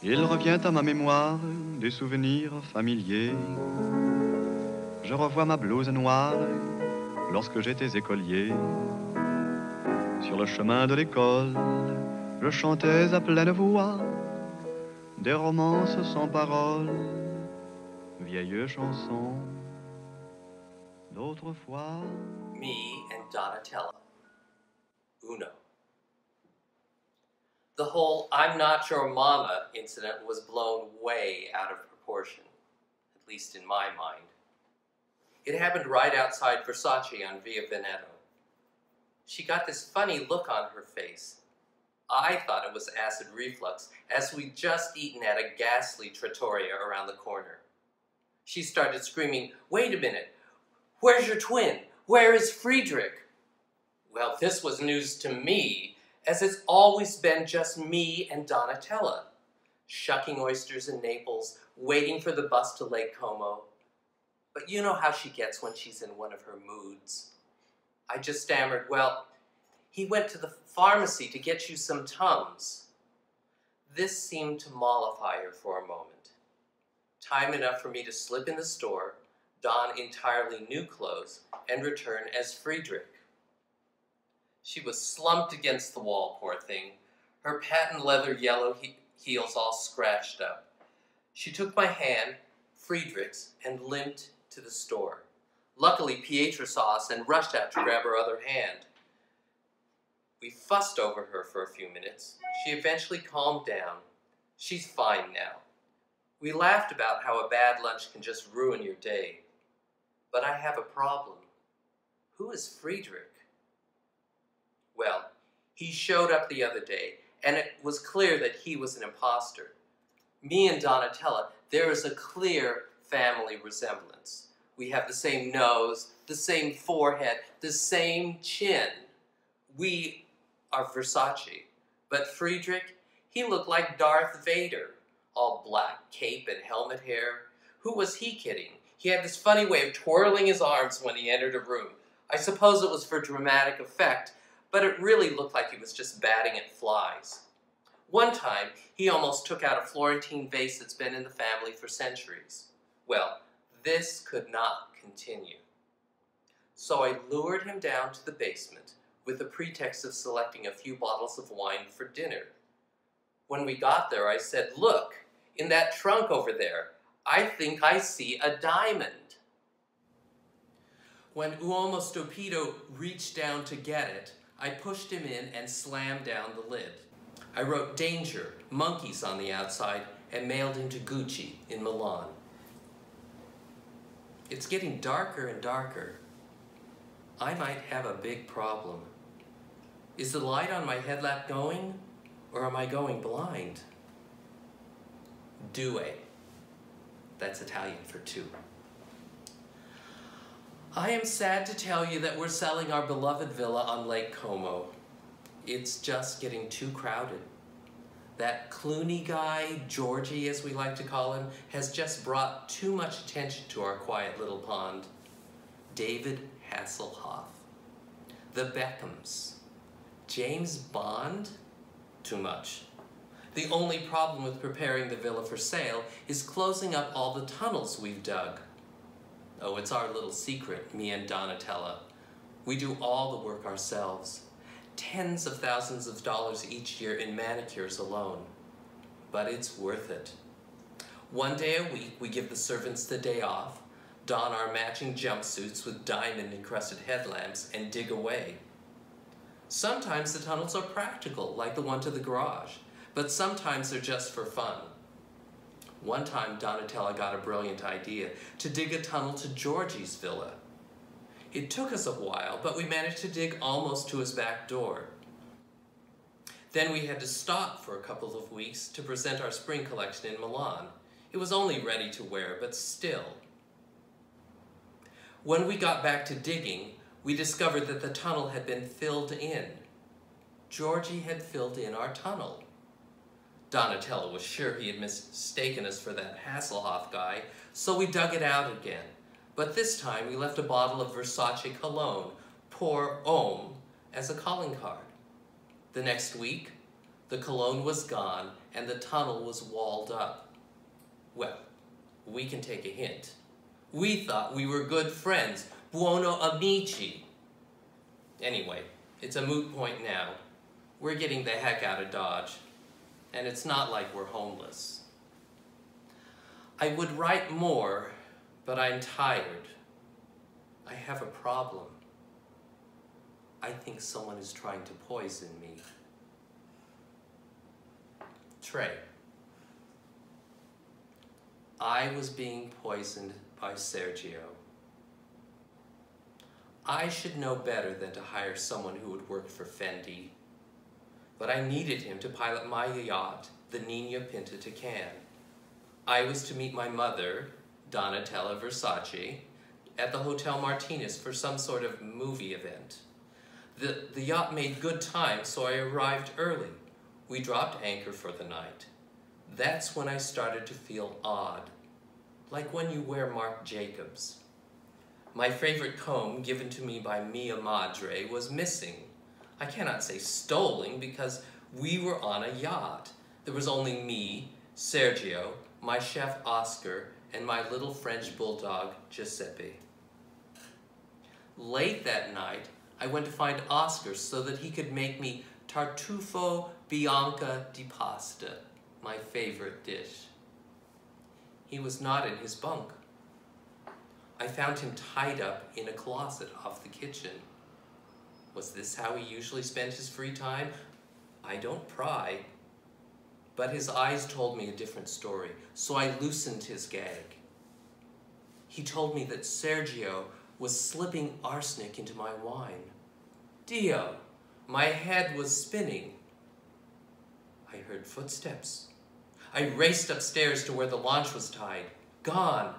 Il revient à ma mémoire des souvenirs familiers. Je revois ma blouse noire lorsque j'étais écolier. Sur le chemin de l'école, je chantais à pleine voix des romances sans paroles, vieilles chansons d'autrefois. Me and Donatella. Uno. The whole "I'm not your mama" incident was blown way out of proportion, at least in my mind. It happened right outside Versace on Via Veneto. She got this funny look on her face. I thought it was acid reflux, as we'd just eaten at a ghastly trattoria around the corner. She started screaming, "Wait a minute, where's your twin? Where is Friedrich?" Well, this was news to me, as it's always been just me and Donatella, shucking oysters in Naples, waiting for the bus to Lake Como. But you know how she gets when she's in one of her moods. I just stammered, "Well, he went to the pharmacy to get you some Tums." This seemed to mollify her for a moment. Time enough for me to slip in the store, don entirely new clothes, and return as Friedrich. She was slumped against the wall, poor thing, her patent leather yellow heels all scratched up. She took my hand, Friedrich's, and limped to the store. Luckily, Pietra saw us and rushed out to grab her other hand. We fussed over her for a few minutes. She eventually calmed down. She's fine now. We laughed about how a bad lunch can just ruin your day. But I have a problem. Who is Friedrich? Well, he showed up the other day, and it was clear that he was an imposter. Me and Donatella, there is a clear family resemblance. We have the same nose, the same forehead, the same chin. We are Versace. But Friedrich, he looked like Darth Vader, all black cape and helmet hair. Who was he kidding? He had this funny way of twirling his arms when he entered a room. I suppose it was for dramatic effect, but it really looked like he was just batting at flies. One time, he almost took out a Florentine vase that's been in the family for centuries. Well, this could not continue. So I lured him down to the basement with the pretext of selecting a few bottles of wine for dinner. When we got there, I said, "Look, in that trunk over there, I think I see a diamond." When Uomo Stupido reached down to get it, I pushed him in and slammed down the lid. I wrote "Danger, Monkeys" on the outside and mailed him to Gucci in Milan. It's getting darker and darker. I might have a big problem. Is the light on my headlamp going, or am I going blind? Due. That's Italian for two. I am sad to tell you that we're selling our beloved villa on Lake Como. It's just getting too crowded. That Clooney guy, Georgie as we like to call him, has just brought too much attention to our quiet little pond. David Hasselhoff. The Beckhams. James Bond? Too much. The only problem with preparing the villa for sale is closing up all the tunnels we've dug. Oh, it's our little secret, me and Donatella. We do all the work ourselves. Tens of thousands of dollars each year in manicures alone. But it's worth it. One day a week, we give the servants the day off, don our matching jumpsuits with diamond-encrusted headlamps, and dig away. Sometimes the tunnels are practical, like the one to the garage, but sometimes they're just for fun. One time, Donatella got a brilliant idea to dig a tunnel to Georgie's villa. It took us a while, but we managed to dig almost to his back door. Then we had to stop for a couple of weeks to present our spring collection in Milan. It was only ready to wear, but still. When we got back to digging, we discovered that the tunnel had been filled in. Georgie had filled in our tunnel. Donatella was sure he had mistaken us for that Hasselhoff guy, so we dug it out again. But this time we left a bottle of Versace cologne, Pour Homme, as a calling card. The next week, The cologne was gone, and the tunnel was walled up. Well, we can take a hint. We thought we were good friends, buono amici. Anyway, it's a moot point now. We're getting the heck out of Dodge, and it's not like we're homeless. I would write more, but I'm tired. I have a problem. I think someone is trying to poison me. Trey. I was being poisoned by Sergio. I should know better than to hire someone who would work for Fendi, but I needed him to pilot my yacht, the Nina Pinta, to Cannes. I was to meet my mother, Donatella Versace, at the Hotel Martinez for some sort of movie event. The yacht made good time, so I arrived early. We dropped anchor for the night. That's when I started to feel odd, like when you wear Marc Jacobs. My favorite comb, given to me by Mia Madre, was missing. I cannot say stolen because we were on a yacht. There was only me, Sergio, my chef Oscar, and my little French bulldog, Giuseppe. Late that night, I went to find Oscar so that he could make me tartufo bianca di pasta, my favorite dish. He was not in his bunk. I found him tied up in a closet off the kitchen. Was this how he usually spent his free time? I don't pry. But his eyes told me a different story, so I loosened his gag. He told me that Sergio was slipping arsenic into my wine. Dio, my head was spinning. I heard footsteps. I raced upstairs to where the launch was tied. Gone.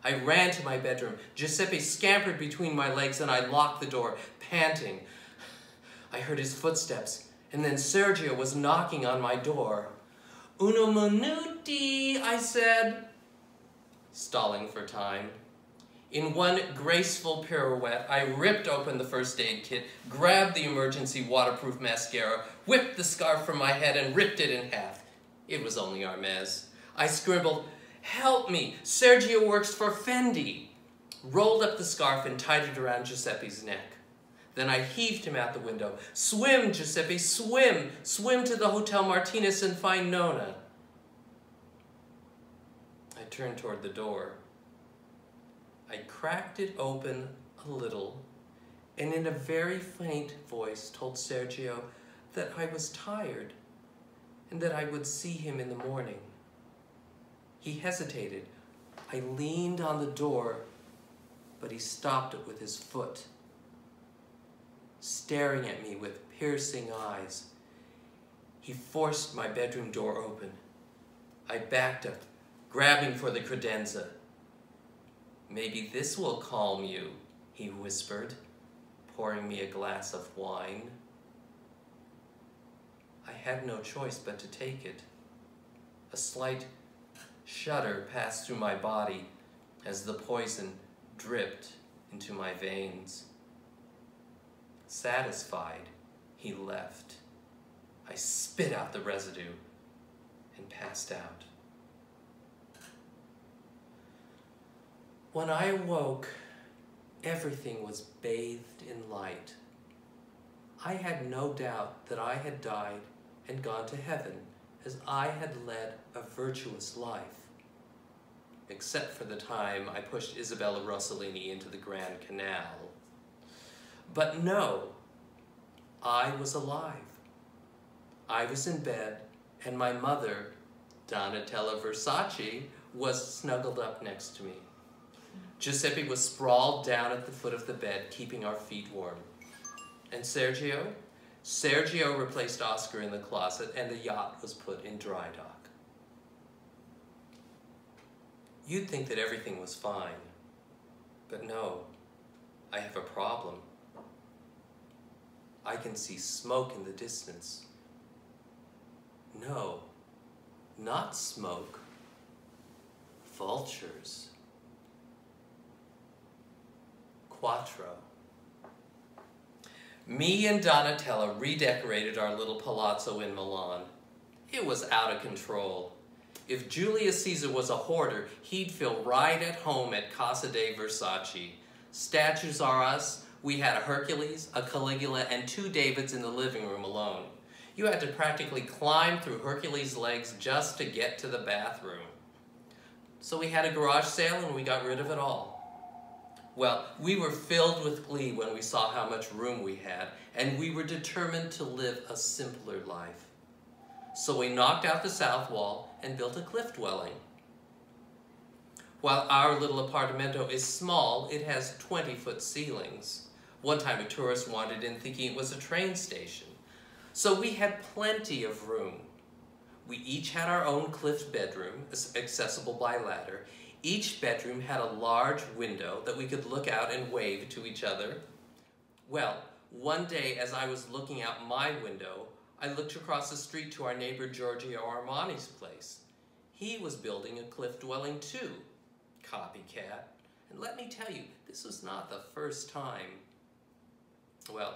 I ran to my bedroom. Giuseppe scampered between my legs and I locked the door, panting. I heard his footsteps, and then Sergio was knocking on my door. Uno minuti, I said, stalling for time. In one graceful pirouette, I ripped open the first aid kit, grabbed the emergency waterproof mascara, whipped the scarf from my head, and ripped it in half. It was only Hermes. I scribbled, "Help me, Sergio works for Fendi," rolled up the scarf and tied it around Giuseppe's neck. Then I heaved him out the window. "Swim, Giuseppe, swim! Swim to the Hotel Martinez and find Nona." I turned toward the door. I cracked it open a little, and in a very faint voice told Sergio that I was tired and that I would see him in the morning. He hesitated. I leaned on the door, but he stopped it with his foot. Staring at me with piercing eyes, he forced my bedroom door open. I backed up, grabbing for the credenza. "Maybe this will calm you," he whispered, pouring me a glass of wine. I had no choice but to take it. A slight shudder passed through my body as the poison dripped into my veins. Satisfied, he left. I spit out the residue and passed out. When I awoke, everything was bathed in light. I had no doubt that I had died and gone to heaven, as I had led a virtuous life. Except for the time I pushed Isabella Rossellini into the Grand Canal. But no, I was alive. I was in bed, and my mother, Donatella Versace, was snuggled up next to me. Giuseppe was sprawled down at the foot of the bed, keeping our feet warm. And Sergio? Sergio replaced Oscar in the closet, and the yacht was put in dry dock. You'd think that everything was fine, but no, I have a problem. I can see smoke in the distance. No, not smoke, vultures. Quattro. Me and Donatella redecorated our little palazzo in Milan. It was out of control. If Julius Caesar was a hoarder, he'd feel right at home at Casa de Versace. Statues are us. We had a Hercules, a Caligula, and 2 Davids in the living room alone. You had to practically climb through Hercules' legs just to get to the bathroom. So we had a garage sale and we got rid of it all. Well, we were filled with glee when we saw how much room we had, and we were determined to live a simpler life. So we knocked out the south wall and built a cliff dwelling. While our little apartamento is small, it has 20-foot ceilings. One time a tourist wandered in thinking it was a train station. So we had plenty of room. We each had our own cliff bedroom, accessible by ladder. Each bedroom had a large window that we could look out and wave to each other. Well, one day as I was looking out my window, I looked across the street to our neighbor Giorgio Armani's place. He was building a cliff dwelling too. Copycat. And let me tell you, this was not the first time. Well,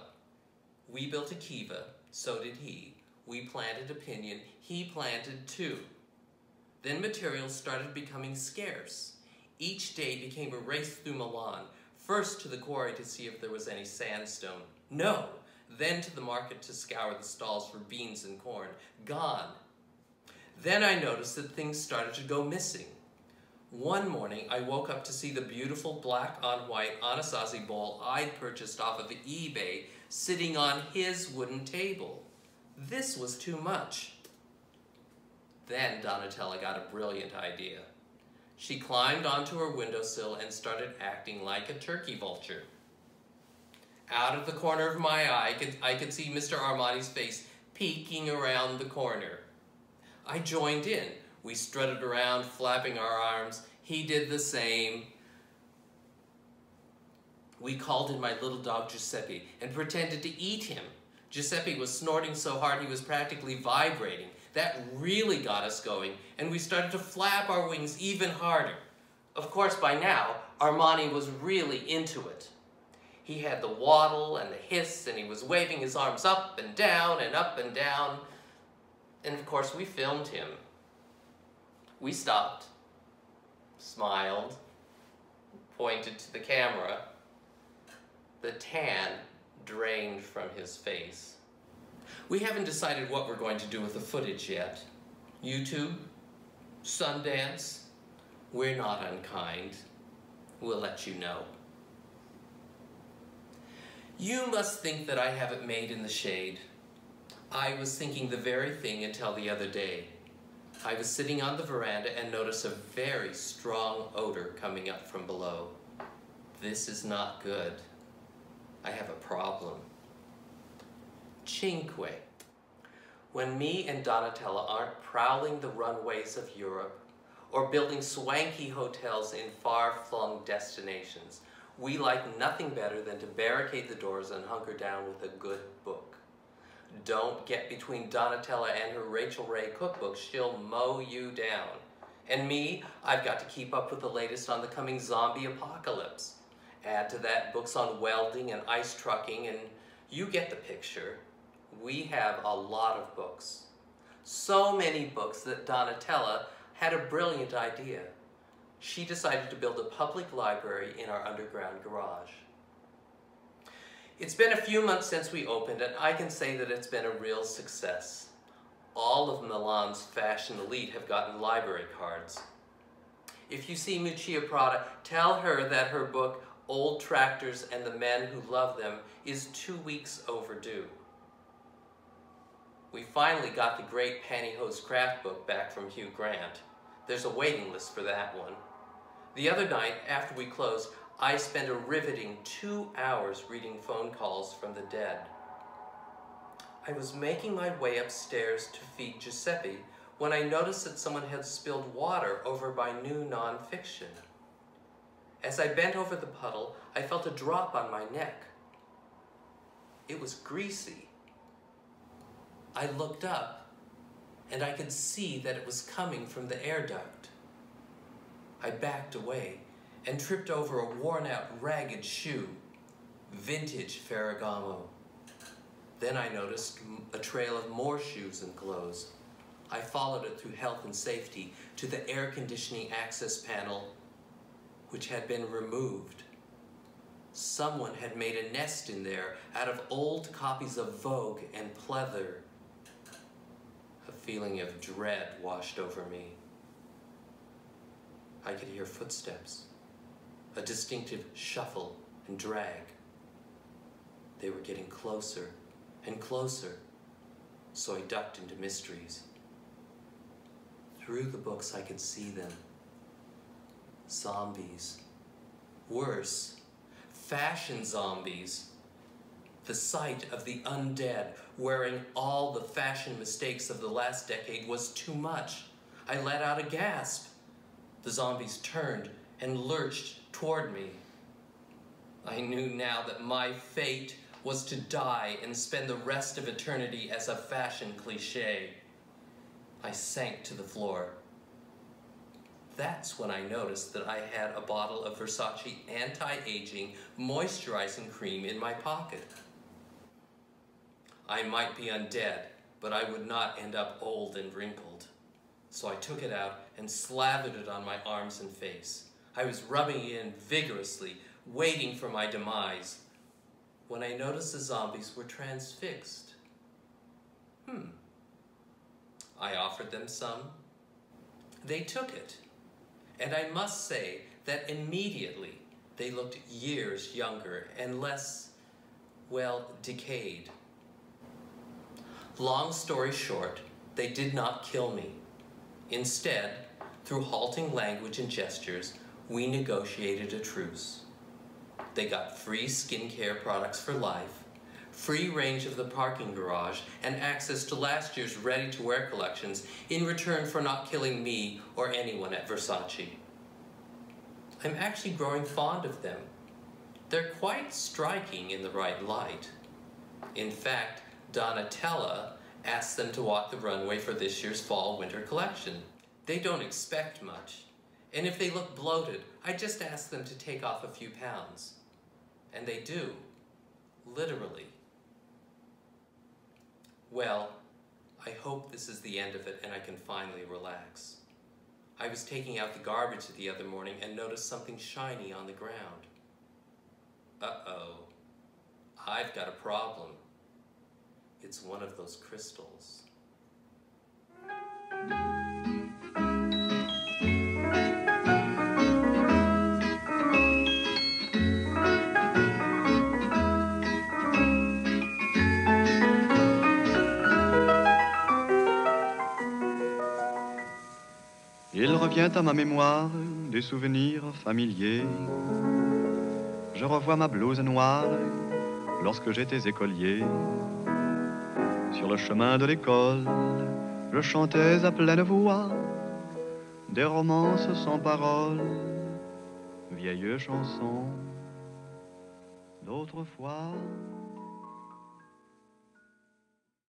we built a kiva, so did he. We planted a pinyon, he planted 2. Then materials started becoming scarce. Each day became a race through Milan, first to the quarry to see if there was any sandstone. No! Then to the market to scour the stalls for beans and corn. Gone. Then I noticed that things started to go missing. One morning, I woke up to see the beautiful black on white Anasazi bowl I'd purchased off of eBay sitting on his wooden table. This was too much. Then Donatella got a brilliant idea. She climbed onto her windowsill and started acting like a turkey vulture. Out of the corner of my eye, I could see Mr. Armani's face peeking around the corner. I joined in. We strutted around, flapping our arms. He did the same. We called in my little dog Giuseppe and pretended to eat him. Giuseppe was snorting so hard he was practically vibrating. That really got us going, and we started to flap our wings even harder. Of course, by now, Armani was really into it. He had the waddle and the hiss, and he was waving his arms up and down and up and down. And of course, we filmed him. We stopped, smiled, pointed to the camera. The tan drained from his face. We haven't decided what we're going to do with the footage yet. YouTube? Sundance? We're not unkind. We'll let you know. You must think that I have it made in the shade. I was thinking the very thing until the other day. I was sitting on the veranda and noticed a very strong odor coming up from below. This is not good. I have a problem. Cinque. When me and Donatella aren't prowling the runways of Europe or building swanky hotels in far-flung destinations, we like nothing better than to barricade the doors and hunker down with a good book. Don't get between Donatella and her Rachel Ray cookbook, she'll mow you down. And me, I've got to keep up with the latest on the coming zombie apocalypse. Add to that books on welding and ice trucking, and you get the picture. We have a lot of books. So many books that Donatella had a brilliant idea. She decided to build a public library in our underground garage. It's been a few months since we opened, and I can say that it's been a real success. All of Milan's fashion elite have gotten library cards. If you see Lucia Prada, tell her that her book, Old Tractors and the Men Who Love Them, is 2 weeks overdue. We finally got the great Pantyhose craft book back from Hugh Grant. There's a waiting list for that one. The other night, after we closed, I spent a riveting 2 hours reading phone calls from the dead. I was making my way upstairs to feed Giuseppe when I noticed that someone had spilled water over my new nonfiction. As I bent over the puddle, I felt a drop on my neck. It was greasy. I looked up, and I could see that it was coming from the air duct. I backed away and tripped over a worn-out, ragged shoe. Vintage Ferragamo. Then I noticed a trail of more shoes and clothes. I followed it through health and safety to the air conditioning access panel, which had been removed. Someone had made a nest in there out of old copies of Vogue and pleather. A feeling of dread washed over me. I could hear footsteps, a distinctive shuffle and drag. They were getting closer and closer, so I ducked into mysteries. Through the books I could see them. Zombies. Worse, fashion zombies. The sight of the undead wearing all the fashion mistakes of the last decade was too much. I let out a gasp. The zombies turned and lurched toward me. I knew now that my fate was to die and spend the rest of eternity as a fashion cliché. I sank to the floor. That's when I noticed that I had a bottle of Versace anti-aging moisturizing cream in my pocket. I might be undead, but I would not end up old and wrinkled. So I took it out and slathered it on my arms and face. I was rubbing it in vigorously, waiting for my demise, when I noticed the zombies were transfixed. I offered them some. They took it. And I must say that immediately they looked years younger and less, well, decayed. Long story short, they did not kill me. Instead, through halting language and gestures, we negotiated a truce. They got free skincare products for life, free range of the parking garage, and access to last year's ready-to-wear collections in return for not killing me or anyone at Versace. I'm actually growing fond of them. They're quite striking in the right light. In fact, Donatella asked them to walk the runway for this year's fall-winter collection. They don't expect much, and if they look bloated, I just ask them to take off a few pounds. And they do, literally. Well, I hope this is the end of it and I can finally relax. I was taking out the garbage the other morning and noticed something shiny on the ground. Uh-oh, I've got a problem. It's one of those crystals. Il revient à ma mémoire des souvenirs familiers. Je revois ma blouse noire lorsque j'étais écolier. Sur le chemin de l'école, je chantais à pleine voix des romances sans paroles, vieilles chansons d'autrefois.